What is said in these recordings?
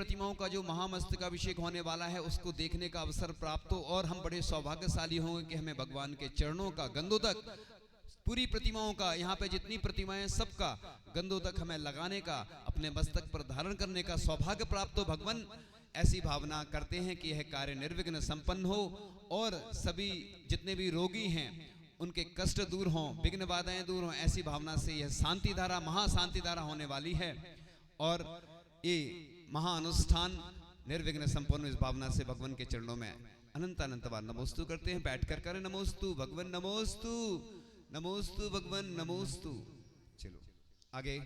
प्रतिमाओं का जो महामस्तकाभिषेक होने वाला है उसको देखने का अवसर प्राप्त हो और हम बड़े सौभाग्यशाली होंगे कि हमें भगवान के चरणों का गंधोदक, पूरी प्रतिमाओं का, यहाँ पे जितनी प्रतिमाएं सबका गंधोदक हमें लगाने का, अपने मस्तक पर धारण करने का सौभाग्य प्राप्त हो। भगवान ऐसी भावना करते हैं कि यह कार्य निर्विघ्न संपन्न हो और सभी जितने भी रोगी हैं उनके कष्ट दूर हों, विघ्न बाधाएं दूर हों। ऐसी भावना से यह शांति धारा, महाशांति धारा होने वाली है और ये महाअनुष्ठान निर्विघ्न संपन्न इस भावना से भगवान के चरणों में अनंत अनंत बार नमोस्तु करते हैं। बैठ कर करें नमोस्तु भगवान, नमोस्तु नमोस्तु भगवान, नमोस्तु। चलो आगे।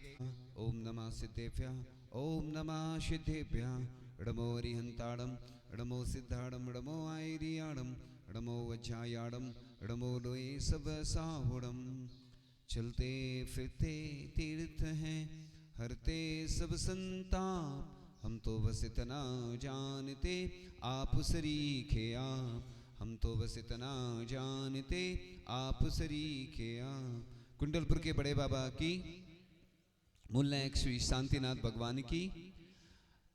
ओम नमः सिद्धेभ्यः, ओम नमः सिद्धेभ्यः, नमो हरिहंताड़म, नमो सिद्धाड़म, नमो आयरियाड़म, नमो वज्रायाड़म, नमो लोए सब साहुड़म। चलते फिरते तीर्थ हैं, हरते सब संताप, हम तो बस इतना जानते आप सरीखे आप, हम तो बस इतना जानते आप सरीखे आप। कुंडलपुर के बड़े बाबा की, मूलनायक श्री शांतिनाथ भगवान की,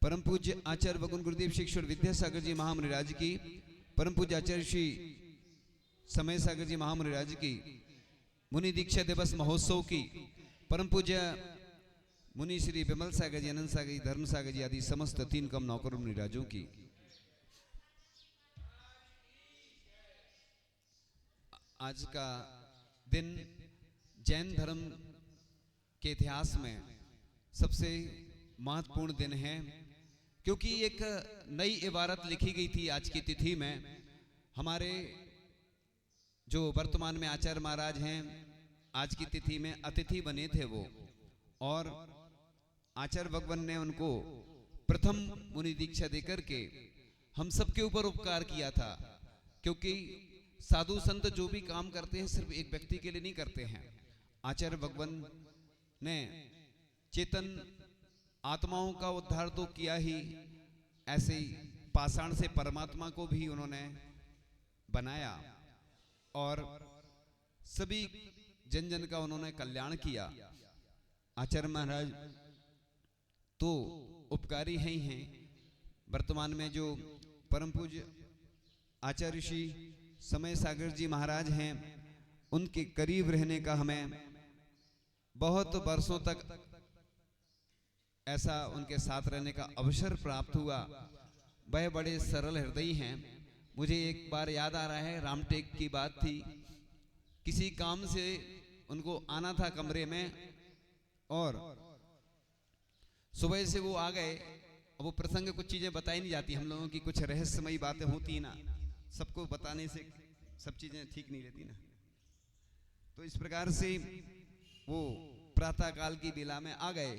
परम पूज्य आचार्य भगवान गुरुदेव शिक्षण विद्यासागर जी महामुनिराज की, परम पूज्य आचार्य श्री समय सागर जी महामुनिराज की मुनि दीक्षा दिवस महोत्सव की, परम पूज्य मुनि श्री विमल सागर जी, अनंत सागर जी, धर्म सागर जी आदि समस्त 3 कम नौकर मुनिराजों की। आज का दिन जैन धर्म के इतिहास में सबसे महत्वपूर्ण दिन है, क्योंकि एक नई इबारत लिखी गई थी आज की तिथि में। हमारे जो वर्तमान में आचार्य महाराज हैं, आज की तिथि में अतिथि बने थे वो, और आचार्य भगवान ने उनको प्रथम मुनि दीक्षा देकर के हम सबके ऊपर उपकार किया था। क्योंकि साधु संत जो भी काम करते हैं सिर्फ एक व्यक्ति के लिए नहीं करते हैं। आचार्य भगवान ने चेतन आत्माओं का उद्धार तो किया ही, ऐसे ही पाषाण से परमात्मा को भी उन्होंने बनाया और सभी जन जन का उन्होंने कल्याण किया। आचार्य महाराज तो उपकारी ही हैं। वर्तमान में जो परम पूज्य आचार्य श्री समय सागर जी महाराज हैं, उनके करीब रहने का हमें बहुत वर्षों तक ऐसा उनके साथ रहने का अवसर प्राप्त हुआ। वह बड़े सरल हृदयी हैं। मुझे एक बार याद आ रहा है, रामटेक की बात थी, किसी काम से उनको आना था कमरे में और सुबह से वो आ गए। अब वो प्रसंग कुछ चीजें बताई नहीं जाती, हम लोगों की कुछ रहस्यमयी बातें होती ना, सबको बताने से सब चीजें ठीक नहीं रहती ना। तो इस प्रकार से वो प्रातः काल की बेला में आ गए।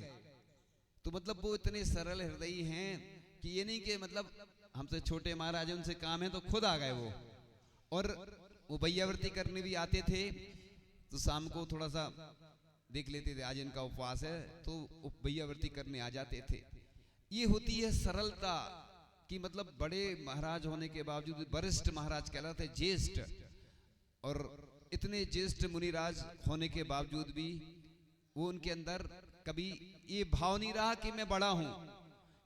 तो मतलब वो इतने सरल हृदयी हैं कि ये नहीं कि मतलब हमसे छोटे महाराज उनसे काम है तो खुद आ गए वो। और वो भैयावृत्ति करने भी आते थे, तो शाम को थोड़ा सा देख लेते थे आज इनका उपवास है, तो भैयावृत्ति करने आ जाते थे। ये होती है सरलता कि मतलब बड़े महाराज होने के बावजूद, वरिष्ठ महाराज कहलाते, ज्येष्ठ, और इतने ज्येष्ठ मुनिराज होने के बावजूद भी वो उनके अंदर कभी ये भाव नहीं रहा कि मैं बड़ा हूं।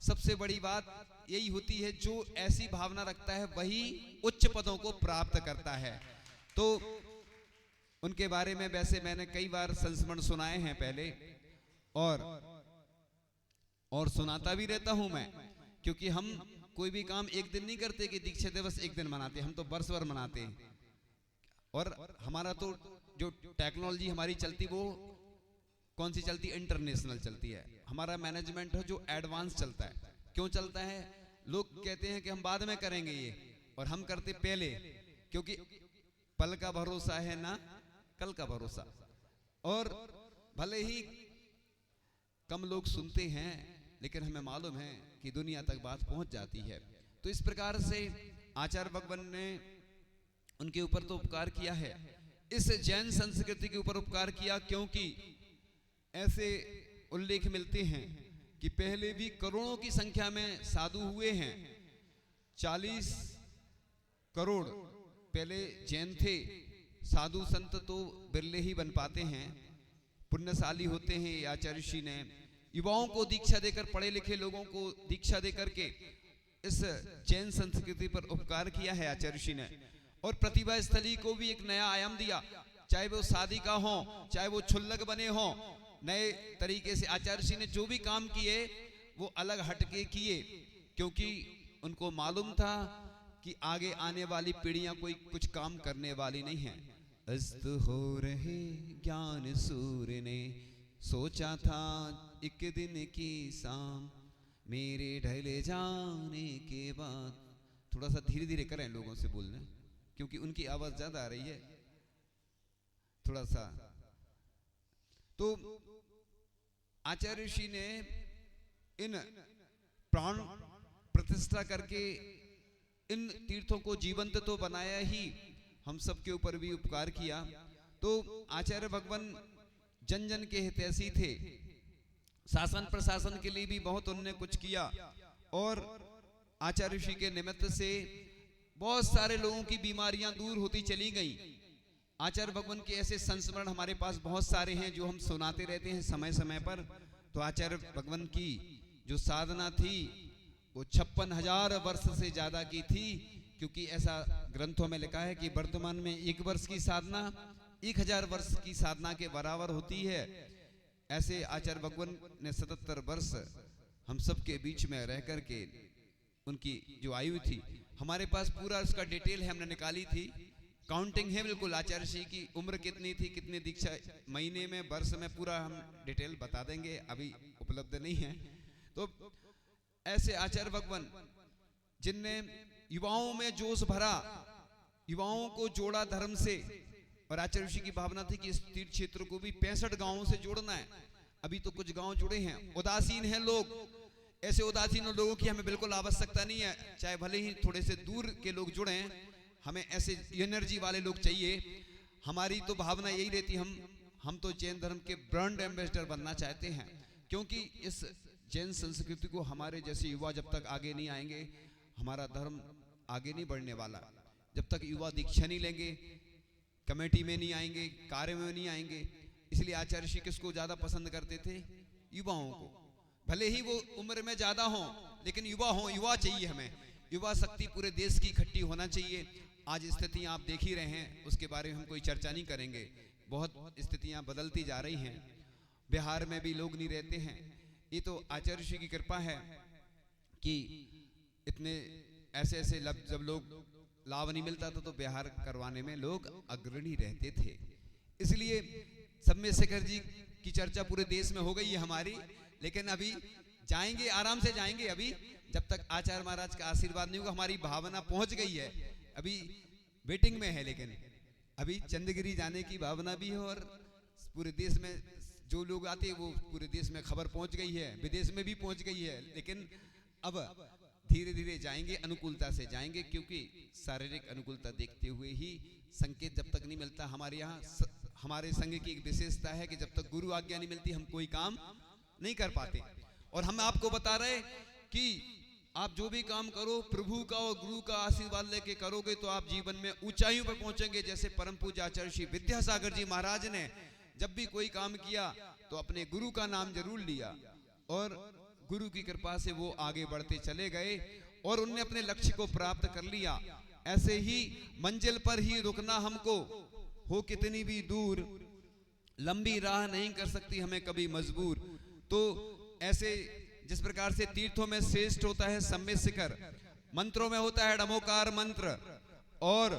सबसे बड़ी बात यही होती है, जो ऐसी भावना रखता है वही उच्च पदों को प्राप्त करता है। तो उनके बारे में वैसे मैंने कई बार संस्मरण सुनाए हैं पहले, और सुनाता भी रहता हूं मैं, क्योंकि हम कोई भी काम एक दिन नहीं करते कि दीक्षा दिवस एक दिन मनाते, हम तो वर्ष भर मनाते हैं। और हमारा तो जो टेक्नोलॉजी हमारी चलती, वो कौन सी चलती, इंटरनेशनल चलती है। हमारा मैनेजमेंट है जो एडवांस चलता है। क्यों चलता है? लोग कहते हैं कि हम बाद में करेंगे ये, और हम करते पहले, क्योंकि पल का भरोसा है ना कल का भरोसा। और भले ही कम लोग सुनते हैं, लेकिन हमें मालूम है कि दुनिया तक बात पहुंच जाती है। तो इस प्रकार से आचार्य भगवान ने उनके ऊपर तो उपकार किया है, इस जैन संस्कृति के ऊपर उपकार किया, क्योंकि ऐसे उल्लेख मिलते हैं कि पहले भी करोड़ों की संख्या में साधु हुए हैं। 40 करोड़ पहले जैन थे। साधु संत तो बिरले ही बन पाते हैं, पुण्यशाली होते हैं। आचार्य श्री ने युवाओं को दीक्षा देकर, पढ़े लिखे लोगों को दीक्षा देकर के इस जैन संस्कृति पर उपकार किया है आचार्य ऋषि ने। और प्रतिभा स्थली को भी एक नया आयाम दिया, चाहे वो शादी का हो, चाहे वो क्षुल्लक बने हो, नए तरीके से आचार्य ऋषि ने जो भी काम किए वो अलग हटके किए, क्योंकि उनको मालूम था कि आगे आने वाली पीढ़ियां कोई कुछ काम करने वाली नहीं है। अस्त हो रहे ज्ञान सूर्य ने, सोचा था एक दिन की शाम, मेरे ढले जाने के बाद। थोड़ा सा धीरे धीरे करें लोगों से बोलना, क्योंकि उनकी आवाज ज्यादा आ रही है थोड़ा सा। तो आचार्य ऋषि ने इन प्राण प्रतिष्ठा करके इन तीर्थों को जीवंत तो बनाया ही, हम सब के ऊपर भी उपकार किया। तो आचार्य भगवान जन जन के हितैषी थे, शासन प्रशासन के लिए भी बहुत उन्होंने कुछ किया। और आचार्य ऋषि के निमित्त से बहुत सारे लोगों की बीमारियां दूर होती चली गई। आचार्य भगवान के ऐसे संस्मरण हमारे पास बहुत सारे हैं जो हम सुनाते रहते हैं समय समय पर। तो आचार्य भगवान की जो साधना थी वो 56,000 वर्ष से ज्यादा की थी, क्योंकि ऐसा ग्रंथों में लिखा है कि वर्तमान में 1 वर्ष की साधना 1000 वर्ष की साधना के बराबर होती है। ऐसे आचार्य भगवान ने 77 वर्ष हम सब के बीच में रह करके उनकी जो आयु थी, हमारे पास पूरा उसका डिटेल है, हमने निकाली थी, काउंटिंग है बिल्कुल। आचार्य श्री की उम्र कितनी थी, कितनी दीक्षा, महीने में, वर्ष में, पूरा हम डिटेल बता देंगे, अभी उपलब्ध नहीं है। तो ऐसे आचार्य भगवान जिनने युवाओं में जोश भरा, युवाओं को जोड़ा धर्म से। और आचार्य ऋषि की भावना थी कि इस तीर्थ क्षेत्र को भी 65 गांवों से जोड़ना है। अभी तो कुछ गांव जुड़े हैं, उदासीन हैं लोग। ऐसे उदासीन लोगों की हमें बिल्कुल आवश्यकता नहीं है, चाहे भले ही थोड़े से दूर के लोग जुड़े, हमें ऐसे एनर्जी वाले लोग चाहिए। हमारी तो भावना यही रहती, हम तो जैन धर्म के ब्रांड एम्बेसडर बनना चाहते हैं, क्योंकि इस जैन संस्कृति को हमारे जैसे युवा जब तक आगे नहीं आएंगे, हमारा धर्म आगे नहीं बढ़ने वाला। जब तक युवा दीक्षा नहीं लेंगे, कमेटी में नहीं आएंगे, कार्य में नहीं आएंगे। इसलिए आचार्य श्री किसको ज्यादा पसंद करते थे? युवाओं को। भले ही वो उम्र में ज्यादा हो, लेकिन युवा हो, युवा चाहिए हमें। युवा शक्ति पूरे देश की इकट्ठी होना चाहिए। आज स्थितियां आप देख ही रहे हैं, उसके बारे में हम कोई चर्चा नहीं करेंगे। बहुत स्थितियां बदलती जा रही हैं, बिहार में भी लोग नहीं रहते हैं। ये तो आचार्य श्री की कृपा है कि इतने ऐसे ऐसे जब लोग लाभ नहीं मिलता था तो बिहार करवाने में लोग अग्रणी रहते थे। इसलिए सम्मेद शेखर जी की चर्चा पूरे देश में हो गई है हमारी, लेकिन अभी जाएंगे, आराम से जाएंगे। अभी जब तक आचार्य महाराज का आशीर्वाद नहीं होगा, हमारी भावना पहुंच गई है, अभी वेटिंग में है। लेकिन अभी चंद्रगिरी जाने की भावना भी है, और पूरे देश में जो लोग आते हैं वो पूरे देश में खबर पहुंच गई है, विदेश में भी पहुंच गई है। लेकिन अब धीरे धीरे जाएंगे, अनुकूलता से जाएंगे, क्योंकि शारीरिक अनुकूलता देखते हुए ही संकेत जब तक नहीं मिलता। हमारे यहाँ हमारे संघ की एक विशेषता है कि जब तक गुरु आज्ञा नहीं मिलती हम कोई काम नहीं कर पाते। और हम आपको बता रहे कि आप जो भी काम करो प्रभु का और गुरु का आशीर्वाद लेके करोगे तो आप जीवन में ऊंचाइयों पर पहुंचेंगे। जैसे परम पूज्य आचार्य श्री विद्यासागर जी महाराज ने जब भी कोई काम किया तो अपने गुरु का नाम जरूर लिया, और गुरु की कृपा से वो आगे बढ़ते चले गए और उनने अपने लक्ष्य को प्राप्त कर लिया। ऐसे ही मंजिल पर ही रुकना हमको, हो कितनी भी दूर, लंबी राह नहीं कर सकती हमें कभी मजबूर। तो ऐसे जिस प्रकार से तीर्थों में श्रेष्ठ होता है सम्मेद शिखर, मंत्रों में होता है डमोकार मंत्र, और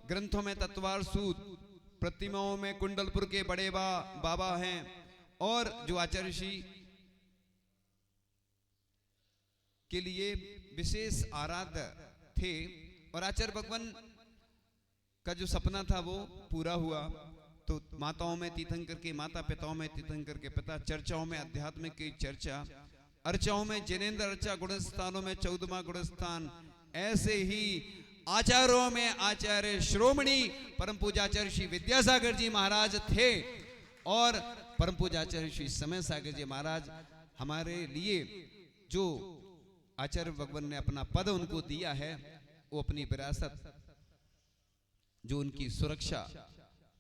ग्रंथों में तत्वार सूत, प्रतिमाओं में कुंडलपुर के बड़े बाबा हैं, और जो आचार्य श्री के लिए विशेष आराध्य थे। और आचार्य भगवान का जो सपना था वो पूरा हुआ। तो माताओं में तीर्थंकर के माता, पिताओं में तीर्थंकर के पिता, चर्चाओं में आध्यात्मिक की चर्चा, अर्चाओं में जिनेंद्र अर्चा, गुणस्थानों में 14वां गुणस्थान। ऐसे ही आचार्यों में आचार्य श्रोमणी परम पूज्य आचार्य श्री विद्यासागर जी महाराज थे, और परम पूज्य आचार्य श्री समय सागर जी महाराज हमारे लिए जो आचार्य भगवान ने अपना पद उनको दिया है, वो अपनी विरासत, जो उनकी सुरक्षा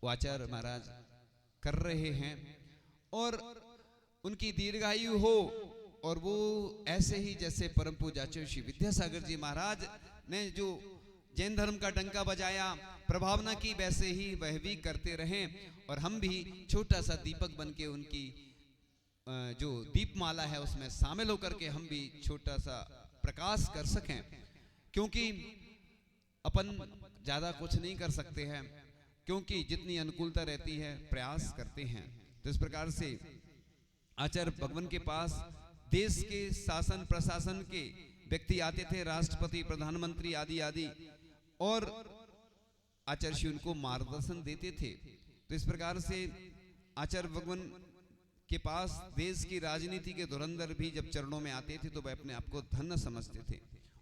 वो आचार्य महाराज कर रहे हैं। और उनकी दीर्घायु हो, और वो ऐसे ही जैसे परम पूज्य आचार्य श्री विद्यासागर जी महाराज ने जो जैन धर्म का डंका बजाया, प्रभावना की, वैसे ही वह भी करते रहें, और हम भी छोटा सा दीपक बन के उनकी जो दीपमाला है उसमें शामिल होकर के हम भी छोटा सा प्रकाश कर सकें, क्योंकि अपन ज्यादा कुछ नहीं कर सकते हैं, क्योंकि जितनी अनुकूलता रहती है प्रयास करते हैं। तो इस प्रकार से आचार्य भगवान के पास देश के शासन प्रशासन के व्यक्ति आते थे, राष्ट्रपति, प्रधानमंत्री आदि आदि, और आचार्य श्री उनको मार्गदर्शन देते थे। तो इस प्रकार से आचार्य भगवान के पास देश की राजनीति के धुरंधर भी जब चरणों में आते थे तो वह अपने आप को धन्य समझते थे,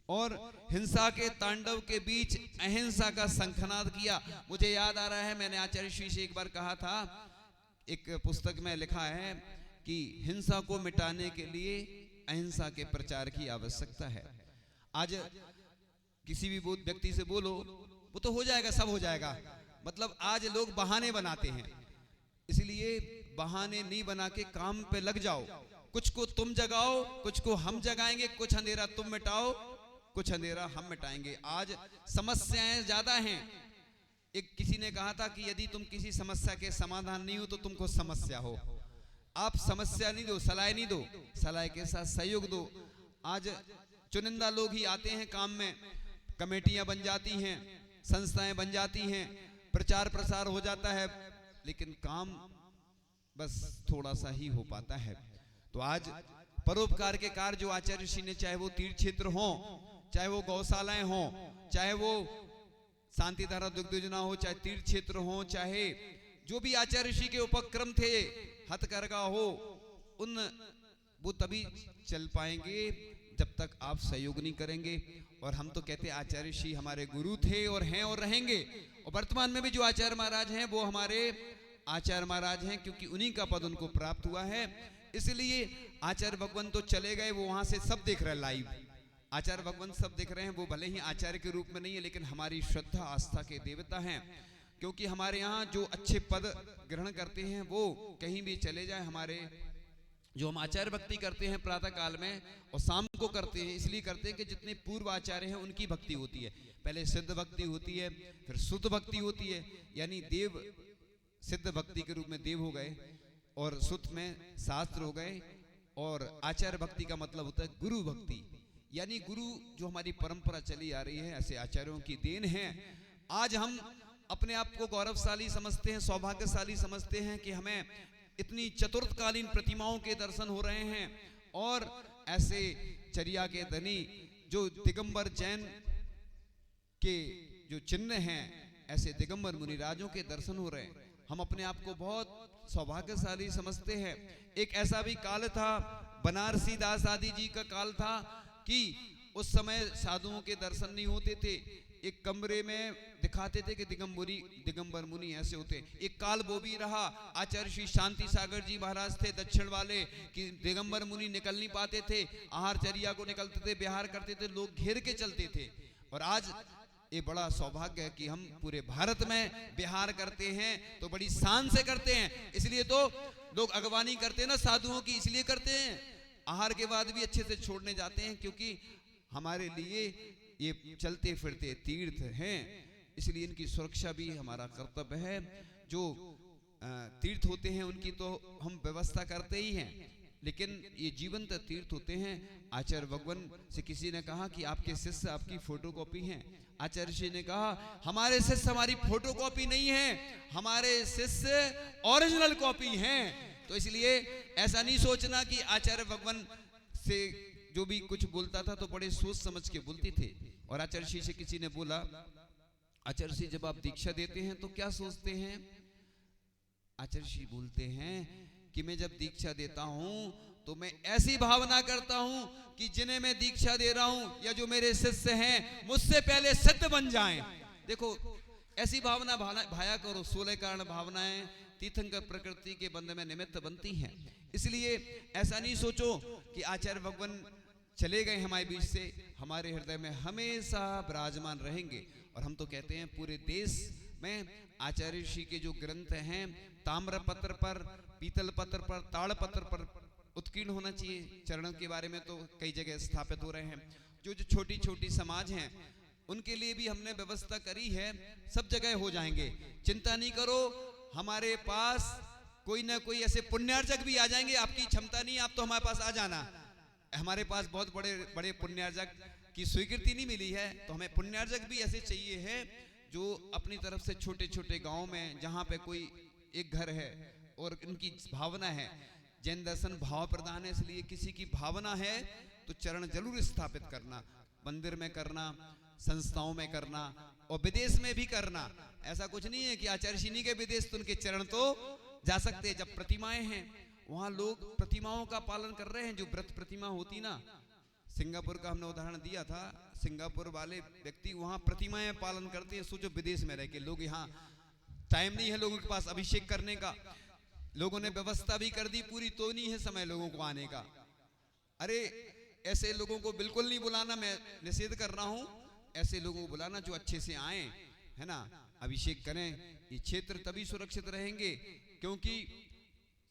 और हिंसा के तांडव के बीच अहिंसा का शंखनाद किया। मुझे याद आ रहा है, मैंने आचार्य श्री से एक बार कहा था, एक पुस्तक में लिखा है कि हिंसा को मिटाने के लिए अहिंसा के प्रचार की आवश्यकता है। आज किसी भी व्यक्ति से बोलो वो तो हो जाएगा, सब हो जाएगा, मतलब आज लोग बहाने बनाते हैं, इसलिए बहाने नहीं बना के काम पे लग जाओ। कुछ को तुम जगाओ, कुछ को हम जगाएंगे, कुछ अंधेरा तुम मिटाओ, कुछ अंधेरा हम मिटाएंगे। आज समस्याएं ज्यादा हैं। एक किसी ने कहा था कि यदि तुम किसी समस्या के समाधान नहीं हो तो तुमको समस्या हो। आप समस्या नहीं दो, सलाह नहीं दो, सलाह के साथ सहयोग दो। आज चुनिंदा लोग ही आते हैं काम में, कमेटियां बन जाती हैं, संस्थाएं बन जाती हैं, प्रचार प्रसार हो जाता है, लेकिन काम बस थोड़ा सा ही हो पाता है। तो आज परोपकार के कार्य जो आचार्य श्री ने, चाहे वो तीर्थ क्षेत्र हो, चाहे वो गौशालाएं हो, चाहे वो शांति धारा दुग्ध योजना हो, चाहे तीर्थ क्षेत्र हो, चाहे जो भी आचार्य श्री के उपक्रम थे, हथकरघा हो, उन वो तभी चल पाएंगे जब तक आप सहयोग नहीं करेंगे। और हम तो कहते हैं आचार्य श्री हमारे गुरु थे और हैं और रहेंगे, और वर्तमान में भी जो आचार्य महाराज हैं वो हमारे आचार्य महाराज हैं, क्योंकि उन्हीं का पद उनको प्राप्त हुआ है। इसलिए आचार्य भगवान तो चले गए, वो वहां से सब देख रहे हैं लाइव, आचार्य भगवान सब देख रहे हैं। वो भले ही आचार्य के रूप में नहीं है, लेकिन हमारी श्रद्धा आस्था के देवता हैं, क्योंकि हमारे यहाँ जो अच्छे पद ग्रहण करते हैं वो कहीं भी चले जाए, हमारे जो हम आचार्य भक्ति करते हैं प्रातः काल में और शाम को करते हैं, इसलिए करते हैं कि जितने पूर्व आचार्य हैं उनकी भक्ति होती है। पहले सिद्ध भक्ति होती है, फिर सुत भक्ति होती है, यानी देव सिद्ध भक्ति के रूप में देव हो गए, और सुत में शास्त्र हो गए, और आचार्य भक्ति का मतलब होता है गुरु भक्ति, यानी गुरु जो हमारी परंपरा चली आ रही है, ऐसे आचार्यों की देन है। आज हम अपने आप को गौरवशाली समझते हैं, सौभाग्यशाली समझते हैं कि हमें इतनी चतुर्थकालीन प्रतिमाओं के दर्शन हो रहे हैं, और ऐसे चर्या के धनी जो दिगंबर जैन के जो चिन्ह हैं, ऐसे दिगंबर मुनिराजों के दर्शन हो रहे हैं। हम अपने आप को बहुत सौभाग्यशाली समझते हैं। एक ऐसा भी काल था, बनारसी दास आदि जी का काल था, कि उस समय साधुओं के दर्शन नहीं होते थे, एक कमरे में दिखाते थे कि दिगंबर मुनि ऐसे होते। एक काल वो भी रहा, आचार्य श्री शांति सागर जी महाराज थे दक्षिण वाले, कि दिगंबर मुनि निकल नहीं पाते थे, आहार चर्या को निकलते थे, विहार करते थे, लोग घेर के चलते थे। और आज ये बड़ा सौभाग्य है कि हम पूरे भारत में विहार करते हैं, तो बड़ी शान से करते हैं। इसलिए तो लोग अगवानी करते हैं ना साधुओं की, इसलिए करते हैं, आहार के बाद भी अच्छे से छोड़ने जाते हैं, क्योंकि हमारे लिए ये चलते फिरते तीर्थ हैं, इसलिए इनकी सुरक्षा भी हमारा कर्तव्य है। जो तीर्थ होते हैं उनकी तो हम व्यवस्था करते ही हैं, लेकिन ये जीवंत तीर्थ होते हैं। आचार्य भगवान से किसी ने कहा कि आपके शिष्य आपकी फोटोकॉपी हैं। आचार्य जी ने कहा हमारे शिष्य हमारी फोटोकॉपी नहीं है, हमारे शिष्य ओरिजिनल कॉपी हैं। तो इसलिए ऐसा नहीं सोचना कि आचार्य भगवान से जो भी कुछ बोलता था तो बड़े सोच समझ के बोलते थे। और आचार्य जी से किसी ने बोला, आचार्य जी जब आप दीक्षा देते हैं तो क्या सोचते हैं? आचार्य जी बोलते हैं कि मैं जब दीक्षा देता हूं तो मैं ऐसी भावना करता हूं कि जिन्हें मैं दीक्षा दे रहा हूं या जो मेरे शिष्य हैं मुझसे पहले सिद्ध बन जाएं। देखो ऐसी भावना भाया करो। 16 कारण भावनाएं तीर्थंकर प्रकृति के बंध में निमित्त बनती हैं। इसलिए ऐसा नहीं सोचो कि आचार्य भगवान चले गए हमारे बीच से, हमारे हृदय में हमेशा विराजमान रहेंगे। और हम तो कहते हैं पूरे देश में आचार्य श्री के जो ग्रंथ हैं ताम्र पत्र पर, पीतल पत्र पर, ताड़ पत्र पर उत्कीर्ण होना चाहिए। चरणों के बारे में तो कई जगह स्थापित हो रहे हैं। जो जो छोटी छोटी समाज हैं उनके लिए भी हमने व्यवस्था करी है, सब जगह हो जाएंगे, चिंता नहीं करो। हमारे पास कोई ना कोई ऐसे पुण्यार्जक भी आ जाएंगे। आपकी क्षमता नहीं, आप तो हमारे पास आ जाना। हमारे पास बहुत बड़े बड़े पुण्यार्जक की स्वीकृति नहीं मिली है, तो हमें पुण्यार्जक भी ऐसे चाहिए है जो अपनी तरफ से छोटे छोटे गांव में जहां पे कोई एक घर है और उनकी भावना है, जैन दर्शन भाव प्रधान है, इसलिए किसी की भावना है तो चरण जरूर स्थापित करना, मंदिर में करना, संस्थाओं में करना और विदेश में भी करना। ऐसा कुछ नहीं है कि आचार्यशिनी के विदेश तो उनके चरण तो जा सकते हैं। जब प्रतिमाएं हैं वहां लोग प्रतिमाओं का पालन कर रहे हैं। जो व्रत प्रतिमा होती ना, सिंगापुर का हमने उदाहरण दिया था, सिंगापुर वाले व्यक्ति वहां प्रतिमाएं पालन करते हैं। सोचो विदेश में रह के लोग, यहाँ टाइम नहीं है लोगों के पास अभिषेक करने का, लोगों ने व्यवस्था भी कर दी पूरी, तो नहीं है समय लोगों को आने का। अरे ऐसे लोगों को बिल्कुल नहीं बुलाना, मैं निषेध कर रहा हूं। ऐसे लोगों को बुलाना जो अच्छे से आए, है ना, अभिषेक करें। ये क्षेत्र तभी सुरक्षित रहेंगे क्योंकि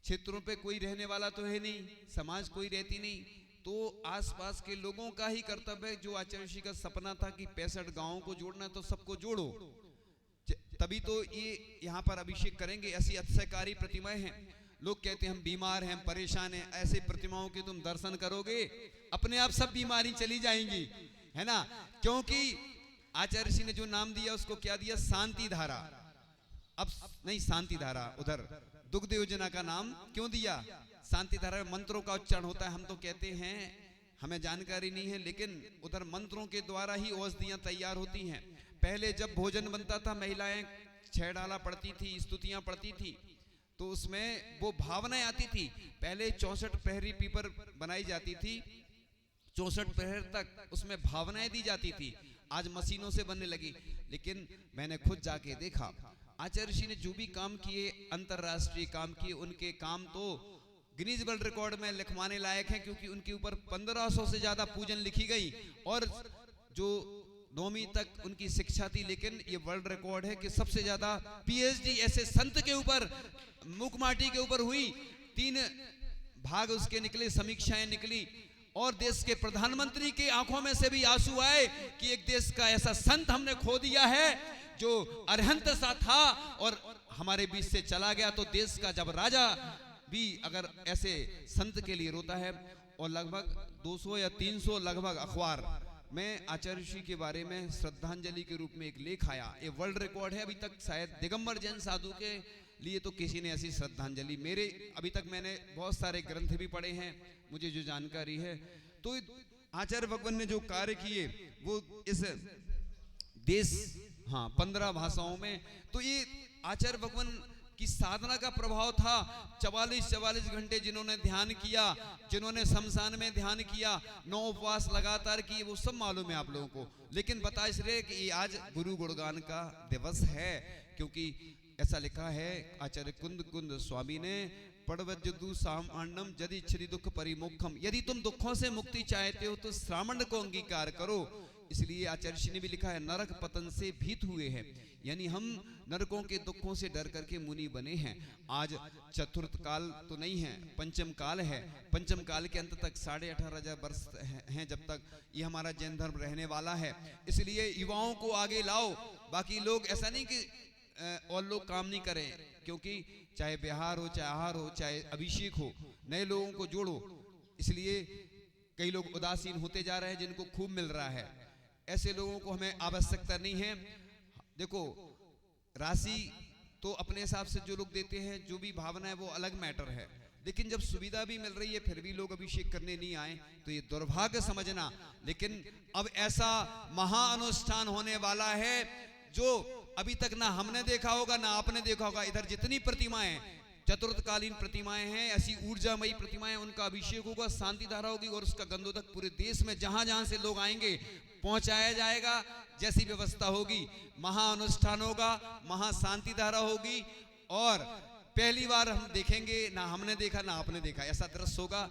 क्षेत्रों पे कोई रहने वाला तो है नहीं, समाज कोई रहती नहीं, तो आसपास के लोगों का ही कर्तव्य है। जो आचार्य ऋषि का सपना था कि 65 गांवों को जोड़ना, तो सबको जोड़ो, तभी तो ये यहाँ पर अभिषेक करेंगे। ऐसी अतिशयकारी प्रतिमाएं हैं, लोग कहते हैं हम बीमार हैं, हम परेशान हैं, ऐसे प्रतिमाओं के तुम दर्शन करोगे अपने आप सब बीमारी चली जाएंगी, है ना। क्योंकि आचार्य ऋषि ने जो नाम दिया उसको क्या दिया, शांति धारा। अब नहीं, शांति धारा उधर दुग्ध योजना का नाम क्यों दिया, शांति धारा में मंत्रों का उच्चारण होता है। हम तो कहते हैं हमें जानकारी नहीं है, लेकिन उधर मंत्रों के द्वारा ही औषधियां तैयार होती हैं। पहले जब भोजन बनता था महिलाएं 6 डाला पढ़ती थी, स्तुतियां पढ़ती थी, तो उसमें वो भावनाएं आती थी। पहले 64 पहरी पीपर बनाई जाती थी, 64 पहर तक उसमें भावनाएं दी जाती थी। आज मशीनों से बनने लगी, लेकिन मैंने खुद जाके देखा आचार्य ऋषि ने जो भी काम किए, अंतरराष्ट्रीय काम किए, उनके काम तो गिनीज वर्ल्ड रिकॉर्ड में लिखवाने लायक हैं, क्योंकि उनके ऊपर 1500 से ज्यादा पूजन लिखी गई और जो 9वीं तक उनकी शिक्षा थी। लेकिन ये वर्ल्ड रिकॉर्ड है कि सबसे ज्यादा पीएचडी ऐसे संत के ऊपर, मुकमाटी के ऊपर हुई। 3 भाग उसके निकले, समीक्षाएं निकली और देश के प्रधानमंत्री की आंखों में से भी आंसू आए कि एक देश का ऐसा संत हमने खो दिया है जो अरहंत सा था और हमारे बीच से चला गया। तो देश का जब राजा भी अगर ऐसे संत के लिए रोता है, और लगभग 200 या 300 लगभग अखबार में आचार्य ऋषि के बारे में श्रद्धांजलि के रूप में एक लेख आया। ये वर्ल्ड रिकॉर्ड है। अभी तक शायद दिगंबर जैन साधु के लिए तो किसी ने ऐसी श्रद्धांजलि, मेरे अभी तक मैंने बहुत सारे ग्रंथ भी पढ़े हैं, मुझे जो जानकारी है, तो आचार्य भगवान ने जो कार्य किए वो इस देश, हाँ 15 भाषाओं में, तो ये आचार्य भगवान की साधना का प्रभाव था। 44 घंटे जिन्होंने ध्यान किया, जिन्होंने शमशान में ध्यान किया, 9 उपवास लगातार किए, वो सब मालूम है आप लोगों को। लेकिन बता इसलिए कि ये आज गुरु गुणगान का दिवस है, क्योंकि ऐसा लिखा है आचार्य कुंद कुंद स्वामी ने, पड़वज्जदु सामान्यम यदि इच्छति दुख परिमोक्षम, यदि तुम दुखों से मुक्ति चाहते हो तो श्रावण को अंगीकार करो। इसलिए आचार्य ऋषि ने भी लिखा है नरक पतन से भीत हुए हैं, यानी हम नरकों के दुखों से डर करके मुनि बने हैं। आज चतुर्थ काल तो नहीं है, पंचम काल है। पंचम काल के अंत तक 18,500 वर्ष हैं जब तक ये हमारा जैन धर्म रहने वाला है। इसलिए युवाओं को आगे लाओ। बाकी लोग ऐसा नहीं कि और लोग काम नहीं करें, क्योंकि चाहे बिहार हो, चाहे आहार हो, चाहे अभिषेक हो, नए लोगों को जोड़ो। इसलिए कई लोग उदासीन होते जा रहे हैं जिनको खूब मिल रहा है। ऐसे लोगों को हमें आवश्यकता नहीं है। देखो राशि तो अपने हिसाब से जो लोग देते हैं, जो भी भावना है वो अलग मैटर है, लेकिन जब सुविधा भी मिल रही है फिर भी लोग अभिषेक करने नहीं आए तो ये दुर्भाग्य समझना। लेकिन अब ऐसा महाअनुष्ठान होने वाला है जो अभी तक ना हमने देखा होगा ना आपने देखा होगा। इधर जितनी प्रतिमाएं, चतुर्थकालीन प्रतिमाएं हैं, ऐसी ऊर्जामयी प्रतिमाएं, उनका अभिषेक होगा, शांति धारा होगी और उसका गंधोदक पूरे देश में जहां जहां से लोग आएंगे पहुंचाया जाएगा। जैसी व्यवस्था होगी, महाअनुष्ठान होगा, महाशांति धारा होगी और पहली बार हम देखेंगे, ना हमने देखा ना आपने देखा, ऐसा दृश्य होगा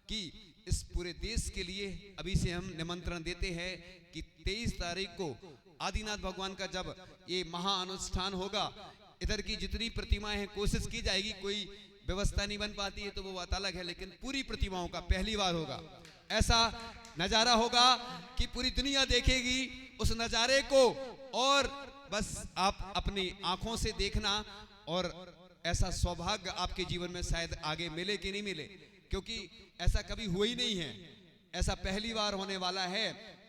कि इस पूरे देश के लिए अभी से हम निमंत्रण देते हैं कि 23 तारीख को आदिनाथ भगवान का जब ये महाअनुष्ठान होगा, इधर की जितनी प्रतिमाएं हैं कोशिश की जाएगी कोई व्यवस्था नहीं बन पाती है तो वो बात अलग है, लेकिन पूरी प्रतिमाओं का पहली बार होगा। ऐसा नजारा होगा कि पूरी दुनिया देखेगी उस नजारे को, और बस आप अपनी आंखों से देखना, और ऐसा सौभाग्य आपके जीवन में शायद आगे मिले कि नहीं मिले, क्योंकि ऐसा कभी हुआ ही नहीं है। ऐसा पहली बार होने वाला है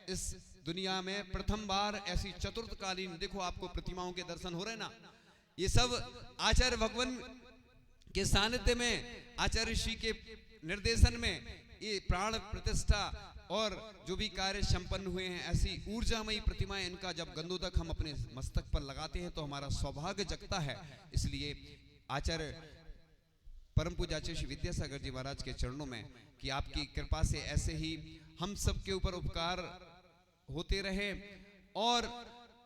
इस दुनिया में, प्रथम बार ऐसी चतुर्थकालीन, देखो आपको प्रतिमाओं के दर्शन हो रहे ना, ये सब आचार्य भगवान के सानिध्य में, आचार्य ऋषि के निर्देशन में ये प्राण प्रतिष्ठा और जो भी कार्य संपन्न हुए हैं, ऐसी ऊर्जामयी प्रतिमाएं, इनका जब गंधोदक हम अपने मस्तक पर लगाते हैं तो हमारा सौभाग्य जगता है। इसलिए आचार्य परम पूज्य आचार्य श्री विद्यासागर जी महाराज के चरणों में कि आपकी कृपा से ऐसे ही हम सब के ऊपर उपकार होते रहे, और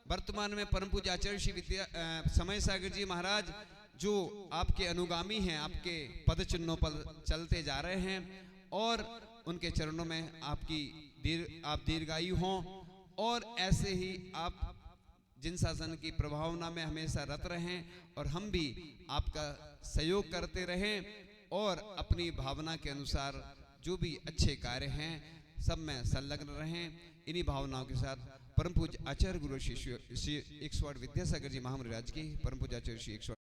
वर्तमान में परम पूज्य आचार्य श्री समय सागर जी महाराज जो आपके अनुगामी हैं, आपके पद चिन्हों पर चलते जा रहे हैं, और उनके चरणों में आप दीर्घायु हों, और ऐसे ही आप जिन शासन की प्रभावना में हमेशा रत रहें, और हम भी आपका सहयोग करते रहें, और अपनी भावना के अनुसार जो भी अच्छे कार्य हैं सब में संलग्न रहें। इन्हीं भावनाओं के साथ परम पूज्य आचार्य गुरु श्री 108 विद्यासागर जी महामंडल की परम पूज्य आचार्य श्री 108